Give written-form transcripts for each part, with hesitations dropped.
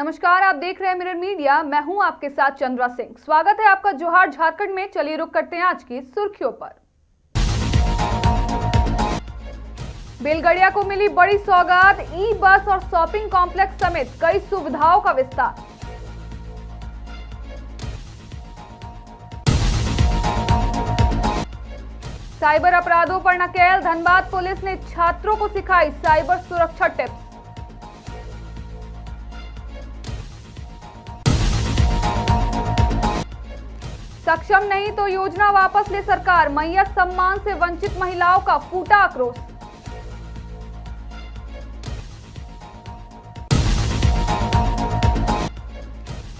नमस्कार, आप देख रहे हैं मिरर मीडिया। मैं हूं आपके साथ चंद्रा सिंह। स्वागत है आपका जोहार झारखंड में। चलिए रुक करते हैं आज की सुर्खियों पर। बेलगड़िया को मिली बड़ी सौगात, ई बस और शॉपिंग कॉम्प्लेक्स समेत कई सुविधाओं का विस्तार। साइबर अपराधों पर नकेल, धनबाद पुलिस ने छात्रों को सिखाई साइबर सुरक्षा टिप्स। सक्षम नहीं तो योजना वापस ले सरकार, मैया सम्मान से वंचित महिलाओं का फूटा आक्रोश।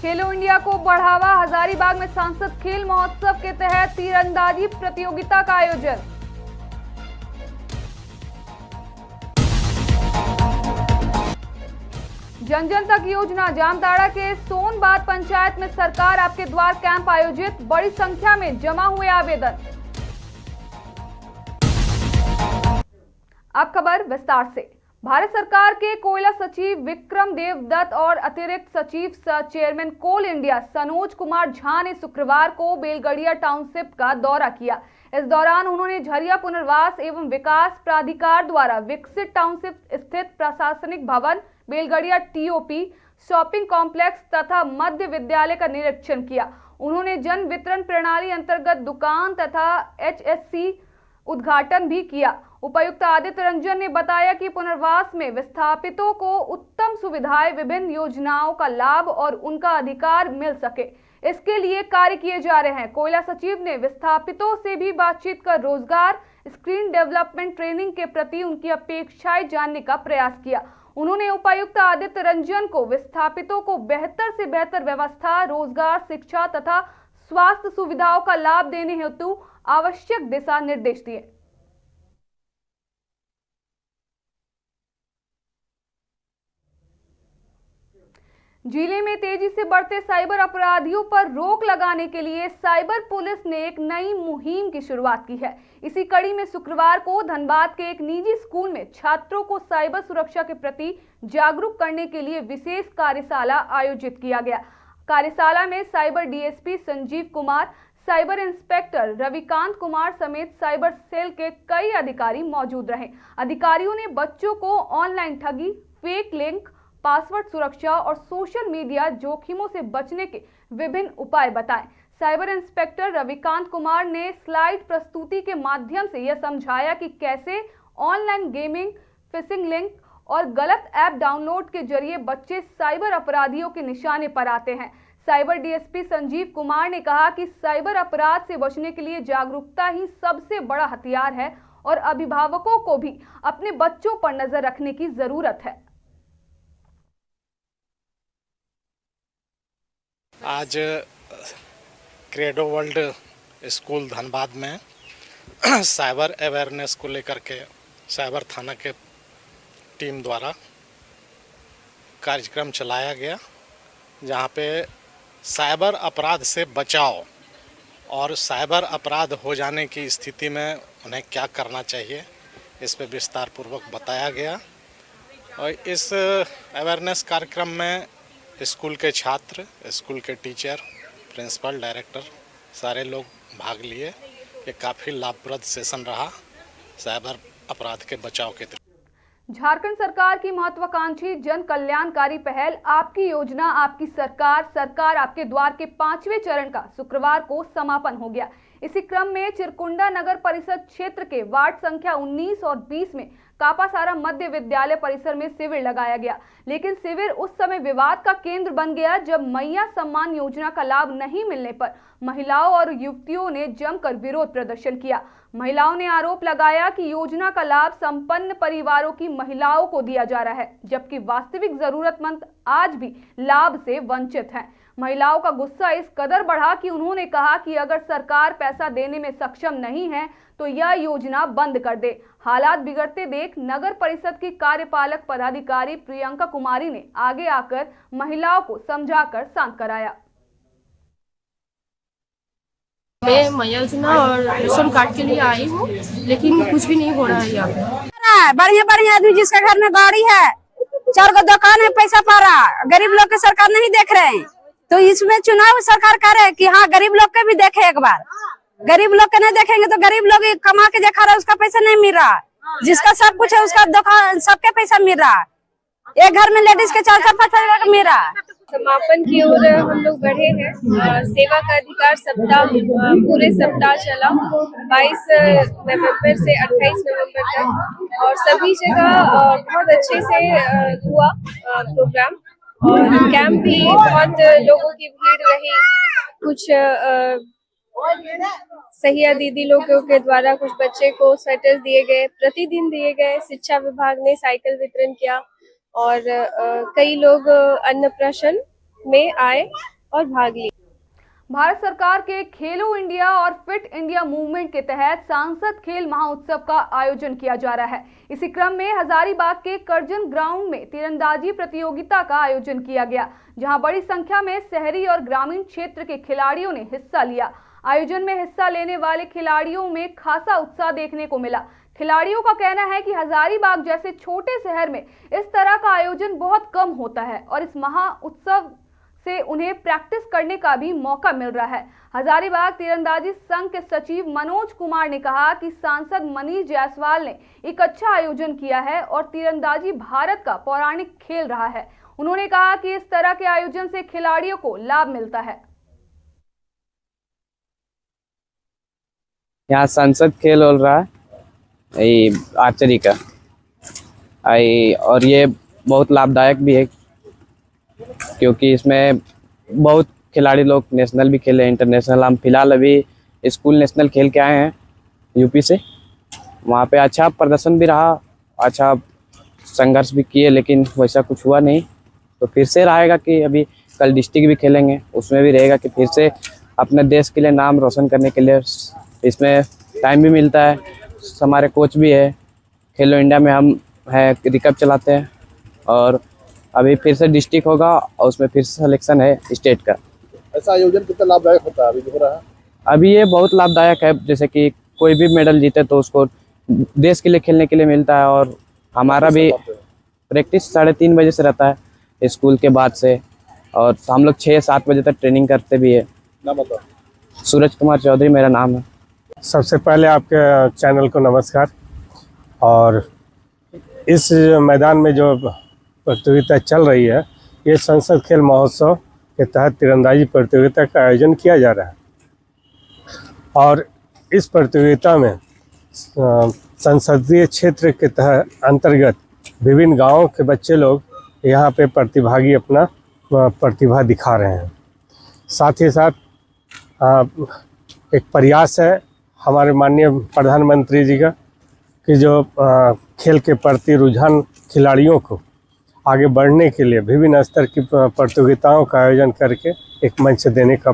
खेलो इंडिया को बढ़ावा, हजारीबाग में सांसद खेल महोत्सव के तहत तीरंदाजी प्रतियोगिता का आयोजन। जन जन तक योजना, जामताड़ा के सोनबाद पंचायत में सरकार आपके द्वार कैंप आयोजित, बड़ी संख्या में जमा हुए आवेदन। अब खबर विस्तार से। भारत सरकार के कोयला सचिव विक्रम देवदत्त और अतिरिक्त सचिव सह चेयरमैन कोल इंडिया सनोज कुमार झा ने शुक्रवार को बेलगड़िया टाउनशिप का दौरा किया। इस दौरान उन्होंने झरिया पुनर्वास एवं विकास प्राधिकार द्वारा विकसित टाउनशिप स्थित प्रशासनिक भवन, बेलगड़िया टीओपी, शॉपिंग कॉम्प्लेक्स तथा मध्य विद्यालय का निरीक्षण किया। उन्होंने जन वितरण प्रणाली अंतर्गत दुकान तथा एचएससी उद्घाटन भी किया। उपायुक्त आदित्य रंजन ने बताया कि पुनर्वास में विस्थापितों को उत्तम सुविधाएं, विभिन्न योजनाओं का लाभ और उनका अधिकार मिल सके, इसके लिए कार्य किए जा रहे हैं। कोयला सचिव ने विस्थापितों से भी बातचीत कर रोजगार, स्किल डेवलपमेंट, ट्रेनिंग के प्रति उनकी अपेक्षाएं जानने का प्रयास किया। उन्होंने उपायुक्त आदित्य रंजन को विस्थापितों को बेहतर से बेहतर व्यवस्था, रोजगार, शिक्षा तथा स्वास्थ्य सुविधाओं का लाभ देने हेतु आवश्यक दिशा निर्देश दिए। जिले में तेजी से बढ़ते साइबर अपराधियों पर रोक लगाने के लिए साइबर पुलिस ने एक नई मुहिम की शुरुआत की है। इसी कड़ी में शुक्रवार को धनबाद के एक निजी स्कूल में छात्रों को साइबर सुरक्षा के प्रति जागरूक करने के लिए विशेष कार्यशाला आयोजित किया गया। कार्यशाला में cyber DSP Sanjeev Kumar, cyber inspector Ravikant Kumar समेत साइबर सेल के कई अधिकारी मौजूद रहे। अधिकारियों ने बच्चों को ऑनलाइन ठगी, फेक लिंक, पासवर्ड सुरक्षा और सोशल मीडिया जोखिमों से बचने के विभिन्न उपाय बताए। साइबर इंस्पेक्टर रविकांत कुमार ने स्लाइड प्रस्तुति के माध्यम से यह समझाया कि कैसे ऑनलाइन गेमिंग, फिशिंग लिंक और गलत ऐप डाउनलोड के जरिए बच्चे साइबर अपराधियों के निशाने पर आते हैं। साइबर डीएसपी संजीव कुमार ने कहा कि साइबर अपराध से बचने के लिए जागरूकता ही सबसे बड़ा हथियार है और अभिभावकों को भी अपने बच्चों पर नजर रखने की जरूरत है। आज क्रेडो वर्ल्ड स्कूल धनबाद में साइबर अवेयरनेस को लेकर के साइबर थाना के टीम द्वारा कार्यक्रम चलाया गया, जहां पे साइबर अपराध से बचाव और साइबर अपराध हो जाने की स्थिति में उन्हें क्या करना चाहिए, इस पे विस्तार पूर्वक बताया गया। और इस अवेयरनेस कार्यक्रम में स्कूल के छात्र, स्कूल के टीचर, प्रिंसिपल, डायरेक्टर सारे लोग भाग लिए। ये काफ़ी लाभप्रद सेशन रहा साइबर अपराध के बचाव के। झारखंड सरकार की महत्वाकांक्षी जन कल्याणकारी पहल आपकी योजना आपकी सरकार, सरकार आपके द्वार के 5वें चरण का शुक्रवार को समापन हो गया। इसी क्रम में चिरकुंडा नगर परिषद क्षेत्र के वार्ड संख्या 19 और 20 में कापासारा मध्य विद्यालय परिसर में शिविर लगाया गया, लेकिन शिविर उस समय विवाद का केंद्र बन गया जब मैया सम्मान योजना का लाभ नहीं मिलने पर महिलाओं और युवतियों ने जमकर विरोध प्रदर्शन किया। महिलाओं ने आरोप लगाया कि योजना का लाभ संपन्न परिवारों की महिलाओं को दिया जा रहा है, जबकि वास्तविक जरूरतमंद आज भी लाभ से वंचित हैं। महिलाओं का गुस्सा इस कदर बढ़ा कि उन्होंने कहा कि अगर सरकार पैसा देने में सक्षम नहीं है तो यह योजना बंद कर दे। हालात बिगड़ते देख नगर परिषद की कार्यपालक पदाधिकारी प्रियंका कुमारी ने आगे आकर महिलाओं को समझाकर शांत कराया। मैं मैया योजना और रेशन कार्ड के लिए आई हूँ, लेकिन कुछ भी नहीं हो रहा है यहाँ पे। बढ़िया बढ़िया आदमी जिसके घर में गाड़ी है 4 गो दुकान है, पैसा पा रहा, गरीब लोग के सरकार नहीं देख रहे हैं। तो इसमें चुनाव सरकार करे कि हाँ गरीब लोग के भी देखे एक बार। गरीब लोग के नहीं देखेंगे तो गरीब लोग कमा के जो खा रहा है उसका पैसा नहीं मिल रहा, जिसका सब कुछ है उसका दुकान सबके पैसा मिल रहा। एक घर में लेडीज के 4-5 मिल रहा। समापन की ओर हम लोग बढ़े हैं। सेवा का अधिकार सप्ताह पूरे सप्ताह चला 22 नवंबर से 28 नवंबर तक, और सभी जगह बहुत अच्छे से हुआ प्रोग्राम, और कैंप भी बहुत लोगों की भीड़ रही। कुछ सहिया दीदी लोगों के द्वारा कुछ बच्चे को स्वेटर दिए गए, प्रतिदिन दिए गए। शिक्षा विभाग ने साइकिल वितरण किया, और कई लोग अन्नप्राशन में आए और भाग लिए। भारत सरकार के खेलो इंडिया और फिट इंडिया मूवमेंट के तहत सांसद खेल महाउत्सव का आयोजन किया जा रहा है। इसी क्रम में हजारीबाग के करजन ग्राउंड में तीरंदाजी प्रतियोगिता का आयोजन किया गया, जहां बड़ी संख्या में शहरी और ग्रामीण क्षेत्र के खिलाड़ियों ने हिस्सा लिया। आयोजन में हिस्सा लेने वाले खिलाड़ियों में खासा उत्साह देखने को मिला। खिलाड़ियों का कहना है कि हजारीबाग जैसे छोटे शहर में इस तरह का आयोजन बहुत कम होता है, और इस महाउत्सव से उन्हें प्रैक्टिस करने का भी मौका मिल रहा है। हजारीबाग तीरंदाजी संघ के सचिव मनोज कुमार ने कहा कि सांसद मनीष जायसवाल ने एक अच्छा आयोजन किया है और तीरंदाजी भारत का पौराणिक खेल रहा है। उन्होंने कहा कि इस तरह के आयोजन से खिलाड़ियों को लाभ मिलता है। यहाँ संसद खेल हो रहा है आर्चरी का, और ये बहुत लाभदायक भी है, क्योंकि इसमें बहुत खिलाड़ी लोग नेशनल भी खेले, इंटरनेशनल। हम फिलहाल अभी स्कूल नेशनल खेल के आए हैं यूपी से, वहाँ पे अच्छा प्रदर्शन भी रहा, अच्छा संघर्ष भी किए, लेकिन वैसा कुछ हुआ नहीं। तो फिर से रहेगा कि अभी कल डिस्ट्रिक्ट भी खेलेंगे, उसमें भी रहेगा कि फिर से अपने देश के लिए नाम रोशन करने के लिए इसमें टाइम भी मिलता है। हमारे कोच भी है, खेलो इंडिया में हम है रिकप चलाते हैं, और अभी फिर से डिस्ट्रिक्ट होगा और उसमें फिर से सिलेक्शन है स्टेट का। ऐसा आयोजन कितना लाभदायक होता है अभी जो हो रहा है? अभी ये बहुत लाभदायक है, जैसे कि कोई भी मेडल जीते तो उसको देश के लिए खेलने के लिए मिलता है। और हमारा भी प्रैक्टिस 3:30 बजे से रहता है स्कूल के बाद से, और हम लोग 6-7 बजे तक ट्रेनिंग करते भी है। सूरज कुमार चौधरी मेरा नाम है। सबसे पहले आपके चैनल को नमस्कार। और इस मैदान में जो प्रतियोगिता चल रही है, ये संसद खेल महोत्सव के तहत तीरंदाजी प्रतियोगिता का आयोजन किया जा रहा है। और इस प्रतियोगिता में संसदीय क्षेत्र के तहत अंतर्गत विभिन्न गांवों के बच्चे लोग यहाँ पे प्रतिभागी अपना प्रतिभा दिखा रहे हैं। साथ ही साथ एक प्रयास है हमारे माननीय प्रधानमंत्री जी का कि जो खेल के प्रति रुझान खिलाड़ियों को आगे बढ़ने के लिए विभिन्न स्तर की प्रतियोगिताओं का आयोजन करके एक मंच देने का।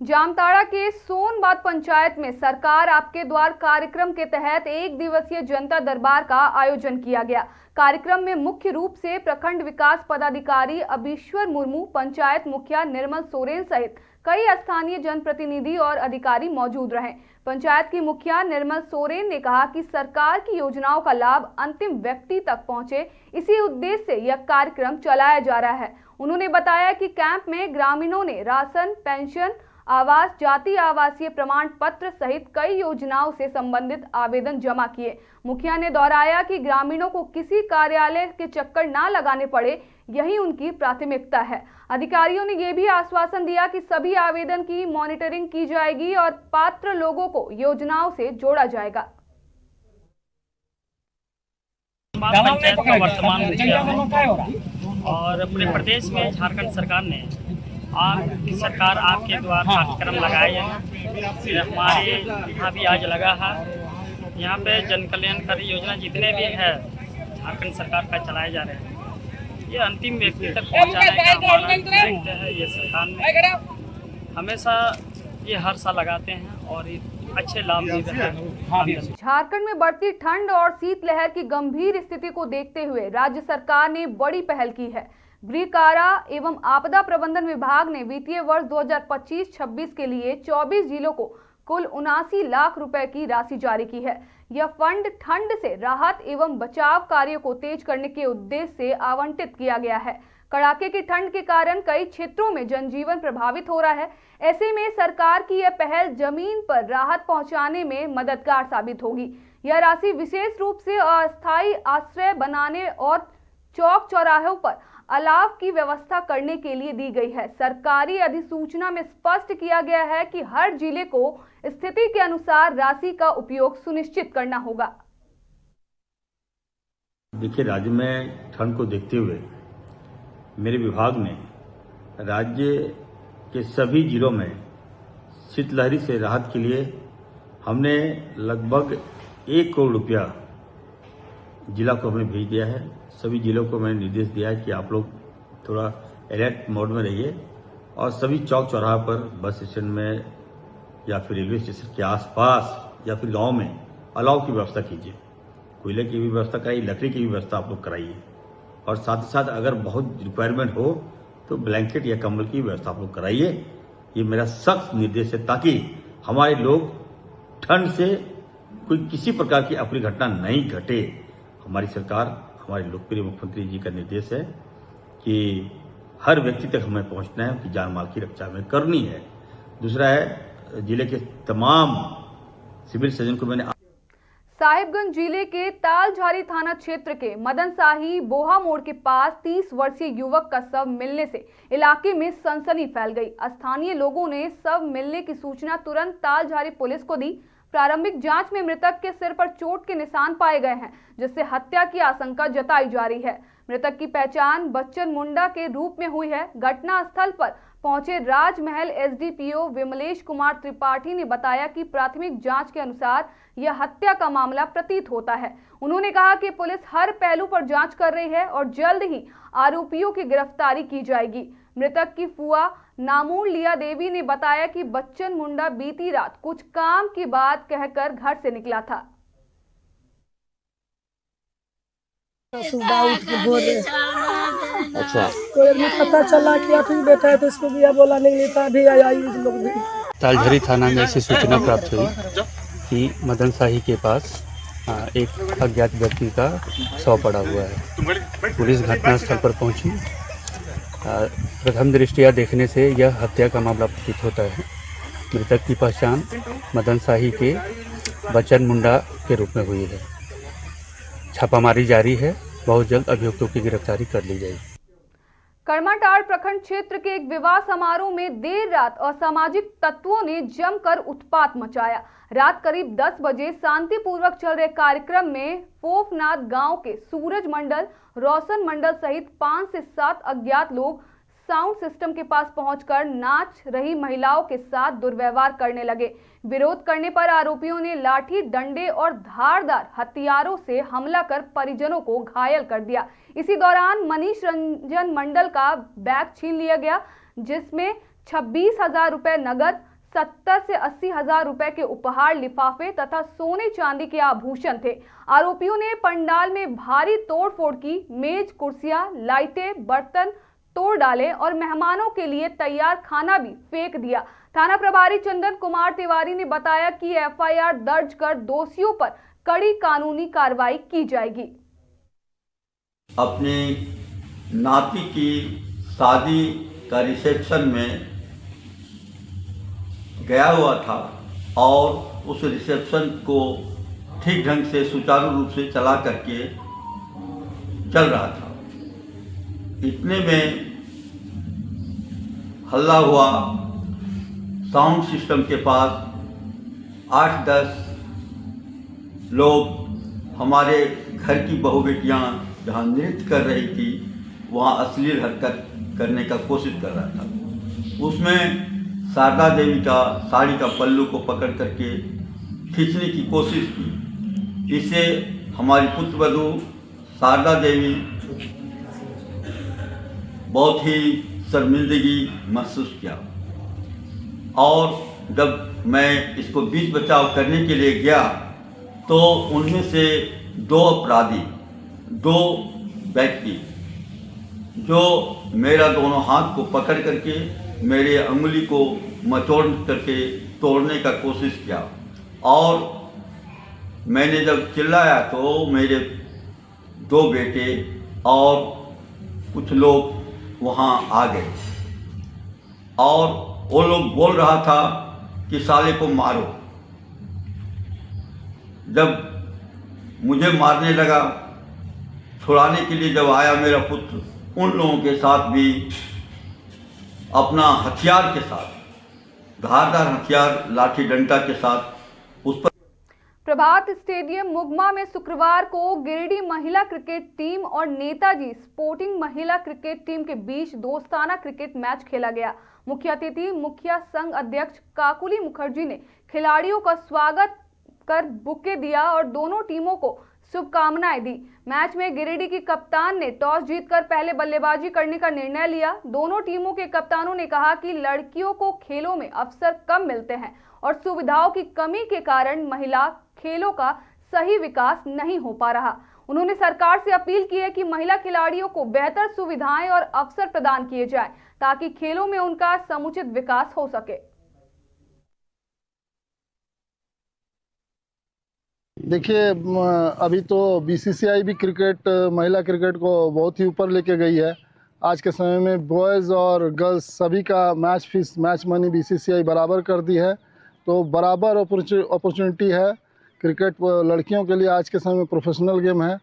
जामताड़ा के सोनबाद पंचायत में सरकार आपके द्वार कार्यक्रम के तहत 1 दिवसीय जनता दरबार का आयोजन किया गया। कार्यक्रम में मुख्य रूप से प्रखंड विकास पदाधिकारी अभीश्वर मुर्मू, पंचायत मुखिया निर्मल सोरेन सहित कई स्थानीय जनप्रतिनिधि और अधिकारी मौजूद रहे। पंचायत की मुखिया निर्मल सोरेन ने कहा कि सरकार की योजनाओं का लाभ अंतिम व्यक्ति तक पहुंचे, इसी उद्देश्य से यह कार्यक्रम चलाया जा रहा है। उन्होंने बताया कि कैंप में ग्रामीणों ने राशन, पेंशन, आवास, जाति आवासीय प्रमाण पत्र सहित कई योजनाओं से संबंधित आवेदन जमा किए। मुखिया ने दोहराया कि ग्रामीणों को किसी कार्यालय के चक्कर ना लगाने पड़े, यही उनकी प्राथमिकता है। अधिकारियों ने यह भी आश्वासन दिया कि सभी आवेदन की मॉनिटरिंग की जाएगी और पात्र लोगों को योजनाओं से जोड़ा जाएगा। पंचायत का वर्तमान मुखिया हूं और अपने प्रदेश में झारखंड सरकार ने आपकी सरकार आपके द्वार कार्यक्रम लगाए हैं। हमारे यहाँ भी आज लगा है। यहाँ पे जन कल्याणकारी योजना जितने भी है झारखंड सरकार का चलाए जा रहे हैं, ये अंतिम व्यक्ति तक पहुँचाने का हमारा दायित्व है। ये सरकार ने हमेशा ये हर साल लगाते हैं और अच्छे लाभ भी देते हैं। झारखंड में बढ़ती ठंड और शीतलहर की गंभीर स्थिति को देखते हुए राज्य सरकार ने बड़ी पहल की है। गृह कारा एवं आपदा प्रबंधन विभाग ने वित्तीय वर्ष 2025-26 के लिए 24 जिलों को कुल 79 लाख रुपए की राशि जारी की है। यह फंड ठंड से राहत एवं बचाव कार्यों को तेज करने के उद्देश्य से आवंटित किया गया है। कड़ाके की ठंड के कारण कई क्षेत्रों में जनजीवन प्रभावित हो रहा है। ऐसे में सरकार की यह पहल जमीन पर राहत पहुंचाने में मददगार साबित होगी। यह राशि विशेष रूप से अस्थायी आश्रय बनाने और चौक चौराहों पर अलाव की व्यवस्था करने के लिए दी गई है। सरकारी अधिसूचना में स्पष्ट किया गया है कि हर जिले को स्थिति के अनुसार राशि का उपयोग सुनिश्चित करना होगा। देखिए, राज्य में ठंड को देखते हुए मेरे विभाग ने राज्य के सभी जिलों में शीतलहरी से राहत के लिए हमने लगभग 1 करोड़ रुपया जिला को हमने भेज दिया है। सभी जिलों को मैंने निर्देश दिया है कि आप लोग थोड़ा अलर्ट मोड में रहिए और सभी चौक चौराहा पर, बस स्टैंड में या फिर रेलवे स्टेशन के आसपास या फिर गांव में अलाव की व्यवस्था कीजिए। कोयले की भी व्यवस्था कराइए, लकड़ी की भी व्यवस्था आप लोग कराइए और साथ ही साथ अगर बहुत रिक्वायरमेंट हो तो ब्लैंकेट या कंबल की व्यवस्था आप लोग कराइए। ये मेरा सख्त निर्देश है ताकि हमारे लोग ठंड से कोई किसी प्रकार की अप्रिय घटना नहीं घटे। हमारी सरकार, हमारे लोकप्रिय मुख्यमंत्री जी का निर्देश है कि हर व्यक्ति तक हमें पहुंचना है, उनकी जान माल की रक्षा हमें करनी है। दूसरा है, जिले के तमाम सिविल सर्जन को मैंने साहिबगंज जिले के तालझारी थाना क्षेत्र के मदन शाही बोहा मोड़ के पास 30 वर्षीय युवक का शव मिलने से इलाके में सनसनी फैल गई। स्थानीय लोगों ने शव मिलने की सूचना तुरंत तालझारी पुलिस को दी। प्रारंभिक जांच में मृतक के सिर पर चोट के निशान पाए गए हैं, जिससे हत्या की आशंका जताई जा रही है। मृतक की पहचान बच्चन मुंडा के रूप में हुई है। घटना स्थल पर पहुंचे राजमहल एसडीपीओ विमलेश कुमार त्रिपाठी ने बताया कि प्राथमिक जांच के अनुसार यह हत्या का मामला प्रतीत होता है। उन्होंने कहा कि पुलिस हर पहलू पर जांच कर रही है और जल्द ही आरोपियों की गिरफ्तारी की जाएगी। मृतक की फुआ नामूर लिया देवी ने बताया कि बच्चन मुंडा बीती रात कुछ काम की बात कहकर घर से निकला था। सुबह उठ के बोले, अच्छा, तो एक पता चला कि अभी बेटा है तो इसको भी बोला नहीं लेता, अभी आया लोग भी। तालझारी थाना में ऐसी सूचना प्राप्त हुई कि मदन शाही के पास एक अज्ञात व्यक्ति का शव पड़ा हुआ है। पुलिस घटनास्थल पर पहुंची। प्रथम दृष्टया देखने से यह हत्या का मामला प्रतीत होता है। मृतक की पहचान मदन शाही के बच्चन मुंडा के रूप में हुई है। छापामारी जारी है, बहुत जल्द अभियुक्तों की गिरफ्तारी कर ली जाएगी। करमाटांड़ प्रखंड क्षेत्र के एक विवाह समारोह में देर रात असामाजिक तत्वों ने जमकर उत्पात मचाया। रात करीब 10 बजे शांतिपूर्वक चल रहे कार्यक्रम में फोफनाथ गांव के सूरज मंडल, रोशन मंडल सहित 5 से 7 अज्ञात लोग साउंड सिस्टम के पास पहुंचकर नाच रही महिलाओं के साथ दुर्व्यवहार करने लगे। विरोध करने पर आरोपियों ने लाठी, डंडे और धारदार हथियारों से हमला कर परिजनों को घायल कर दिया। इसी दौरान मनीष रंजन मंडल का बैग छीन लिया गया, जिसमें 26,000 रुपए नगद, 70 से 80,000 रुपए के उपहार लिफाफे तथा सोने चांदी के आभूषण थे। आरोपियों ने पंडाल में भारी तोड़फोड़ की, मेज, कुर्सियां, लाइटें, बर्तन तोड़ डाले और मेहमानों के लिए तैयार खाना भी फेंक दिया। थाना प्रभारी चंदन कुमार तिवारी ने बताया कि एफआईआर दर्ज कर दोषियों पर कड़ी कानूनी कार्रवाई की जाएगी। अपनी नाती की शादी का रिसेप्शन में गया हुआ था और उस रिसेप्शन को ठीक ढंग से सुचारू रूप से चला करके चल रहा था। इतने में हल्ला हुआ। साउंड सिस्टम के पास 8-10 लोग हमारे घर की बहू बेटियाँ जहाँ नृत्य कर रही थी वहाँ अश्लील हरकत करने का कोशिश कर रहा था। उसमें शारदा देवी का साड़ी का पल्लू को पकड़ करके खींचने की कोशिश की। इससे हमारी पुत्रवधू शारदा देवी बहुत ही शर्मिंदगी महसूस किया और जब मैं इसको बीच बचाव करने के लिए गया तो उनमें से 2 अपराधी, 2 व्यक्ति जो मेरा दोनों हाथ को पकड़ करके मेरे अंगुली को मचोड़ करके तोड़ने का कोशिश किया और मैंने जब चिल्लाया तो मेरे 2 बेटे और कुछ लोग वहाँ आ गए और वो लोग बोल रहा था कि साले को मारो। जब मुझे मारने लगा, छुड़ाने के लिए जब आया मेरा पुत्र, उन लोगों के साथ भी अपना हथियार के साथ, धारदार हथियार लाठी डंडा के साथ उस पर। प्रभात स्टेडियम मुगमा में शुक्रवार को गिरिडीह महिला क्रिकेट टीम और नेताजी स्पोर्टिंग महिला क्रिकेट टीम के बीच दोस्ताना क्रिकेट मैच खेला गया। मुख्य अतिथि मुखिया संघ अध्यक्ष काकुली मुखर्जी ने खिलाड़ियों का स्वागत कर बुके दिया और दोनों टीमों को शुभकामनाएं दी। मैच में गिरिडीह की कप्तान ने टॉस जीतकर पहले बल्लेबाजी करने का निर्णय लिया। दोनों टीमों के कप्तानों ने कहा कि लड़कियों को खेलों में अवसर कम मिलते हैं और सुविधाओं की कमी के कारण महिला खेलों का सही विकास नहीं हो पा रहा। उन्होंने सरकार से अपील की है कि महिला खिलाड़ियों को बेहतर सुविधाएं और अवसर प्रदान किए जाएं ताकि खेलों में उनका समुचित विकास हो सके। देखिए, अभी तो बीसीसीआई भी क्रिकेट, महिला क्रिकेट को बहुत ही ऊपर लेके गई है। आज के समय में बॉयज़ और गर्ल्स सभी का match fees, match money BCCI बराबर कर दी है, तो बराबर अपॉर्चुनिटी है। क्रिकेट लड़कियों के लिए आज के समय में प्रोफेशनल गेम है,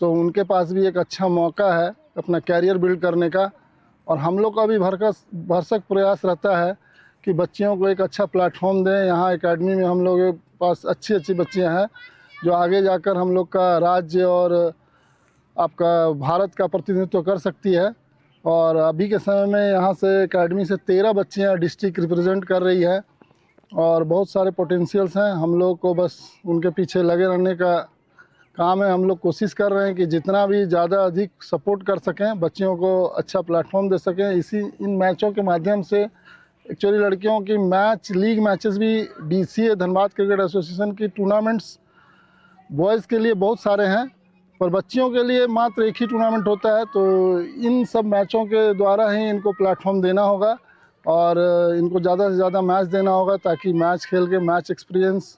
तो उनके पास भी एक अच्छा मौका है अपना कैरियर बिल्ड करने का। और हम लोग का भी भरसक प्रयास रहता है कि बच्चियों को एक अच्छा प्लेटफॉर्म दें। यहाँ एकेडमी में हम लोग के पास अच्छी बच्चियाँ हैं जो आगे जाकर हम लोग का राज्य और आपका भारत का प्रतिनिधित्व कर सकती है। और अभी के समय में यहाँ से एकेडमी से 13 बच्चियाँ डिस्ट्रिक्ट रिप्रेजेंट कर रही है और बहुत सारे पोटेंशियल्स हैं। हम लोग को बस उनके पीछे लगे रहने का काम है। हम लोग कोशिश कर रहे हैं कि जितना भी ज़्यादा अधिक सपोर्ट कर सकें, बच्चियों को अच्छा प्लेटफॉर्म दे सकें। इन मैचों के माध्यम से एक्चुअली लड़कियों की लीग मैचेस भी DCA धनबाद क्रिकेट एसोसिएशन की टूर्नामेंट्स बॉयज़ के लिए बहुत सारे हैं, पर बच्चियों के लिए मात्र एक ही टूर्नामेंट होता है। तो इन सब मैचों के द्वारा ही इनको प्लेटफॉर्म देना होगा और इनको ज़्यादा से ज़्यादा मैच देना होगा ताकि मैच खेल के मैच एक्सपीरियंस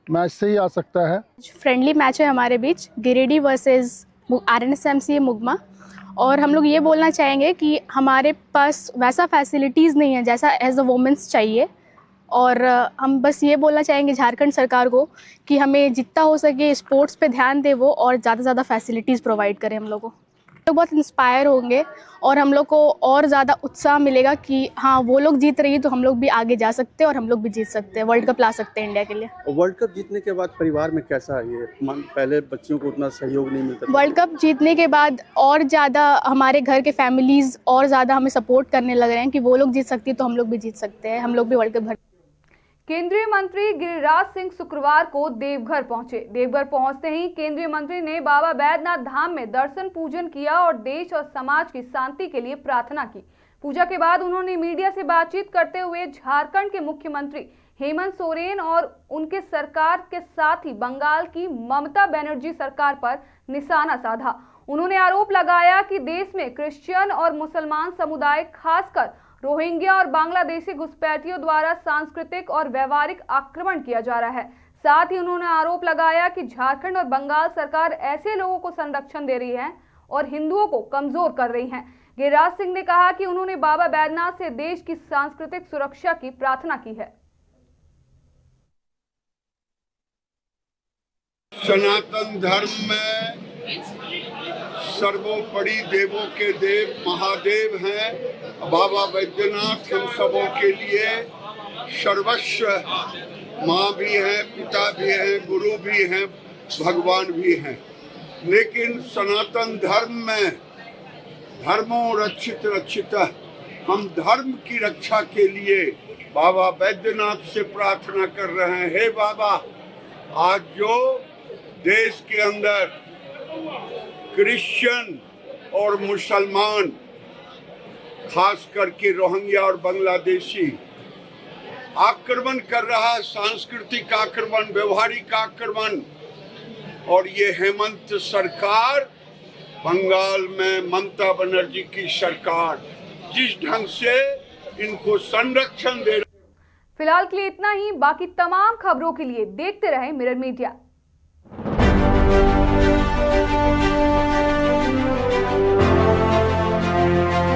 मैच से ही आ सकता है। फ्रेंडली मैच है हमारे बीच, गिरिडीह वर्सेस RNSMC मुगमा, और हम लोग ये बोलना चाहेंगे कि हमारे पास वैसा फैसिलिटीज़ नहीं है जैसा एज अ वुमेंस चाहिए। और हम बस ये बोलना चाहेंगे झारखंड सरकार को कि हमें जितना हो सके स्पोर्ट्स पे ध्यान दे वो और ज़्यादा से ज़्यादा फैसिलिटीज़ प्रोवाइड करें। हम लोगों को तो बहुत इंस्पायर होंगे और हम लोग को और ज़्यादा उत्साह मिलेगा कि हाँ, वो लोग जीत रही है तो हम लोग भी आगे जा सकते हैं और हम लोग भी जीत सकते हैं, वर्ल्ड कप ला सकते हैं इंडिया के लिए। वर्ल्ड कप जीतने के बाद परिवार में कैसा है ये? पहले बच्चियों को उतना सहयोग नहीं मिलता था। वर्ल्ड कप जीतने के बाद और ज़्यादा हमारे घर के फैमिलीज़ और ज़्यादा हमें सपोर्ट करने लग रहे हैं कि वो लोग जीत सकती है तो हम लोग भी जीत सकते हैं, हम लोग भी वर्ल्ड कप। केंद्रीय मंत्री गिरिराज सिंह शुक्रवार को देवघर पहुंचे। देवघर पहुंचते ही केंद्रीय मंत्री ने बाबा बैद्यनाथ धाम में दर्शन पूजन किया और देश और समाज की शांति के लिए प्रार्थना की। पूजा के बाद उन्होंने मीडिया से बातचीत करते हुए झारखंड के मुख्यमंत्री हेमंत सोरेन और उनके सरकार के साथ ही बंगाल की ममता बनर्जी सरकार पर निशाना साधा। उन्होंने आरोप लगाया कि देश में क्रिश्चियन और मुसलमान समुदाय, खासकर रोहिंग्या और बांग्लादेशी घुसपैठियों द्वारा सांस्कृतिक और व्यवहारिक आक्रमण किया जा रहा है। साथ ही उन्होंने आरोप लगाया कि झारखंड और बंगाल सरकार ऐसे लोगों को संरक्षण दे रही है और हिंदुओं को कमजोर कर रही है। गिरिराज सिंह ने कहा कि उन्होंने बाबा बैद्यनाथ से देश की सांस्कृतिक सुरक्षा की प्रार्थना की है। सनातन धर्म में सर्वोपरि देवों के देव महादेव हैं। बाबा बैद्यनाथ हम सबों के लिए सर्वस्व, माँ भी हैं, पिता भी हैं, गुरु भी हैं, भगवान भी हैं। लेकिन सनातन धर्म में धर्मों रक्षित रक्षित, हम धर्म की रक्षा के लिए बाबा बैद्यनाथ से प्रार्थना कर रहे हैं। हे बाबा, आज जो देश के अंदर क्रिश्चियन और मुसलमान, खास करके रोहिंग्या और बांग्लादेशी आक्रमण कर रहा, सांस्कृतिक आक्रमण, व्यवहारिक आक्रमण, और ये हेमंत सरकार, बंगाल में ममता बनर्जी की सरकार जिस ढंग से इनको संरक्षण दे फिलहाल के लिए इतना ही। बाकी तमाम खबरों के लिए देखते रहें मिरर मीडिया।